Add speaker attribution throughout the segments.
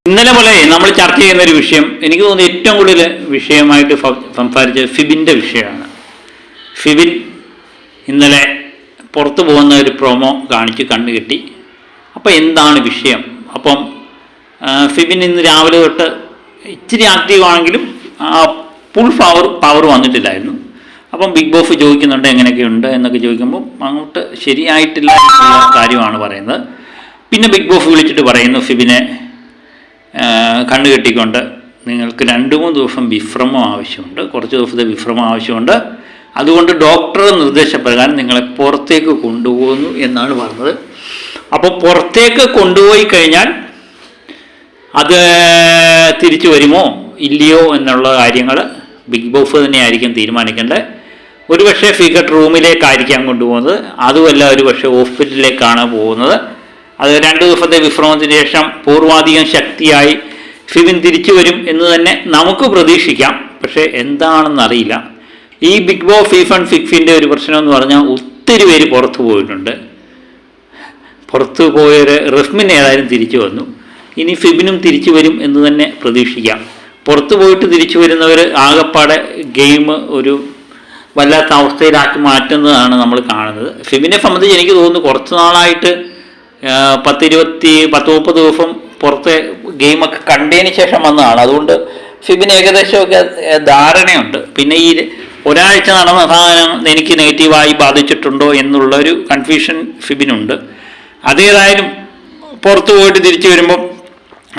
Speaker 1: ഇന്നലെ പോലെ നമ്മൾ ചർച്ച ചെയ്യുന്ന ഒരു വിഷയം, എനിക്ക് തോന്നുന്നു ഏറ്റവും കൂടുതൽ വിഷയമായിട്ട് സംസാരിച്ചത് ഫിബിൻ്റെ വിഷയമാണ്. ഫിബിൻ ഇന്നലെ പുറത്തു പോകുന്ന ഒരു പ്രൊമോ കാണിച്ച് കണ്ണു കെട്ടി. അപ്പോൾ എന്താണ് വിഷയം? അപ്പം ഫിബിൻ ഇന്ന് രാവിലെ തൊട്ട് ഇച്ചിരി ആക്റ്റീവ് ആണെങ്കിലും ഫുൾ പവർ വന്നിട്ടില്ലായിരുന്നു. അപ്പം ബിഗ് ബോസ് ചോദിക്കുന്നുണ്ട് എങ്ങനെയൊക്കെയുണ്ട് എന്നൊക്കെ ചോദിക്കുമ്പോൾ അങ്ങോട്ട് ശരിയായിട്ടില്ല എന്നുള്ള കാര്യമാണ് പറയുന്നത്. പിന്നെ ബിഗ് ബോസ് വിളിച്ചിട്ട് പറയുന്നു, ഫിബിനെ കണ്ണു കെട്ടിക്കൊണ്ട് നിങ്ങൾക്ക് 2-3 ദിവസം വിശ്രമം ആവശ്യമുണ്ട്, കുറച്ച് ദിവസത്തെ വിശ്രമം ആവശ്യമുണ്ട്, അതുകൊണ്ട് ഡോക്ടറുടെ നിർദ്ദേശപ്രകാരം നിങ്ങളെ പുറത്തേക്ക് കൊണ്ടുപോകുന്നു എന്നാണ് പറഞ്ഞത്. അപ്പോൾ പുറത്തേക്ക് കൊണ്ടുപോയി കഴിഞ്ഞാൽ അത് തിരിച്ചു വരുമോ ഇല്ലയോ എന്നുള്ള കാര്യങ്ങൾ ബിഗ് ബോസ് തന്നെയായിരിക്കും തീരുമാനിക്കേണ്ടത്. ഒരുപക്ഷെ ഫിഗർ റൂമിലേക്കായിരിക്കാം കൊണ്ടുപോകുന്നത്, അതുമല്ല ഒരുപക്ഷെ ഹോസ്പിറ്റലിലേക്കാണ് പോകുന്നത്. അത് 2 ദിവസത്തെ വിശ്രമത്തിന് ശേഷം പൂർവാധികം ശക്തിയായി ഫിബിൻ തിരിച്ചു വരും എന്ന് തന്നെ നമുക്ക് പ്രതീക്ഷിക്കാം. പക്ഷേ എന്താണെന്നറിയില്ല. ഈ ബിഗ് ബോസ് സീസൺ 6ൻ്റെ ഒരു പ്രശ്നമെന്ന് പറഞ്ഞാൽ ഒത്തിരി പേര് പുറത്തു പോയിട്ടുണ്ട്. പുറത്തു പോയൊരു റസ്മിൻ ഏതായാലും തിരിച്ചു വന്നു. ഇനി ഫിബിനും തിരിച്ചു വരും എന്ന് തന്നെ പ്രതീക്ഷിക്കാം. പുറത്തു പോയിട്ട് തിരിച്ചു വരുന്നവർ ആകെപ്പാടെ ഗെയിം ഒരു വല്ലാത്ത അവസ്ഥയിലാക്കി മാറ്റുന്നതാണ് നമ്മൾ കാണുന്നത്. ഫിബിനെ സംബന്ധിച്ച് എനിക്ക് തോന്നുന്നു കുറച്ച് നാളായിട്ട് 10-30 ദിവസം പുറത്തെ ഗെയിമൊക്കെ കണ്ടതിന് ശേഷം വന്നതാണ്. അതുകൊണ്ട് ഫിബിന് ഏകദേശമൊക്കെ ധാരണയുണ്ട്. പിന്നെ ഈ ഒരാഴ്ച നടന്ന സാധനം എനിക്ക് നെഗറ്റീവായി ബാധിച്ചിട്ടുണ്ടോ എന്നുള്ളൊരു കൺഫ്യൂഷൻ ഫിബിനുണ്ട്. അതേതായാലും പുറത്തു പോയിട്ട് തിരിച്ചു വരുമ്പം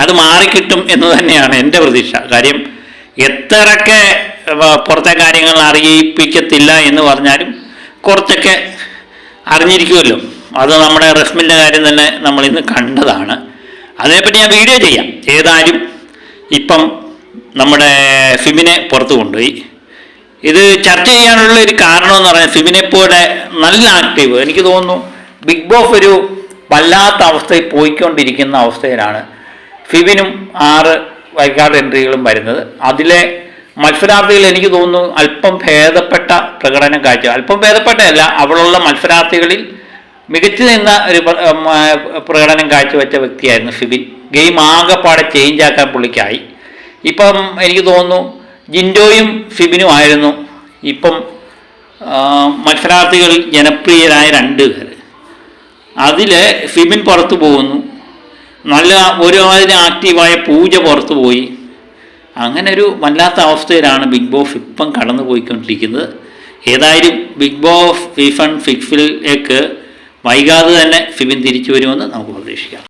Speaker 1: അത് മാറിക്കിട്ടും എന്ന് തന്നെയാണ് എൻ്റെ പ്രതീക്ഷ. കാര്യം എത്രയൊക്കെ പുറത്തെ കാര്യങ്ങൾ അറിയിപ്പിക്കത്തില്ല എന്ന് പറഞ്ഞാലും കുറച്ചൊക്കെ അറിഞ്ഞിരിക്കുമല്ലോ. അത് നമ്മുടെ റസ്മിൻ്റെ കാര്യം തന്നെ നമ്മളിന്ന് കണ്ടതാണ്. അതിനെപ്പറ്റി ഞാൻ വീഡിയോ ചെയ്യാം. ഏതായാലും ഇപ്പം നമ്മുടെ ഫിബിനെ പുറത്തു കൊണ്ടുപോയി. ഇത് ചർച്ച ചെയ്യാനുള്ള ഒരു കാരണമെന്ന് പറഞ്ഞാൽ ഫിബിനെ പോലെ നല്ല ആക്റ്റീവ്, എനിക്ക് തോന്നുന്നു ബിഗ് ബോസ് ഒരു വല്ലാത്ത അവസ്ഥയിൽ പോയിക്കൊണ്ടിരിക്കുന്ന അവസ്ഥയിലാണ് ഫിബിനും 6 വൈൽഡ് എൻട്രികളും വരുന്നത്. അതിലെ മത്സരാർത്ഥികൾ എനിക്ക് തോന്നുന്നു അല്പം ഭേദപ്പെട്ട പ്രകടനം കാഴ്ച, അല്പം ഭേദപ്പെട്ടതല്ല, അവളുള്ള മത്സരാർത്ഥികളിൽ മികച്ചു നിന്ന ഒരു പ്രകടനം കാഴ്ചവെച്ച വ്യക്തിയായിരുന്നു ഫിബിൻ. ഗെയിം ആകെപ്പാടെ ചേഞ്ചാക്കാൻ പുള്ളിക്കായി. ഇപ്പം എനിക്ക് തോന്നുന്നു ജിൻഡോയും ഫിബിനും ആയിരുന്നു ഇപ്പം മത്സരാർത്ഥികളിൽ ജനപ്രിയരായ 2 പേർ. അതിൽ ഫിബിൻ പുറത്തു പോകുന്നു, നല്ല ഒരുമാതിരി ആക്റ്റീവായ പൂജ പുറത്തു പോയി. അങ്ങനെ ഒരു വല്ലാത്ത അവസ്ഥയിലാണ് ബിഗ് ബോസ് ഇപ്പം കടന്നു പോയിക്കൊണ്ടിരിക്കുന്നത്. ഏതായാലും ബിഗ് ബോസ് സീസൺ 6ലേക്ക് വൈകാതെ തന്നെ ഫിബിൻ തിരിച്ചു വരുമെന്ന് നമുക്ക് പ്രതീക്ഷിക്കാം.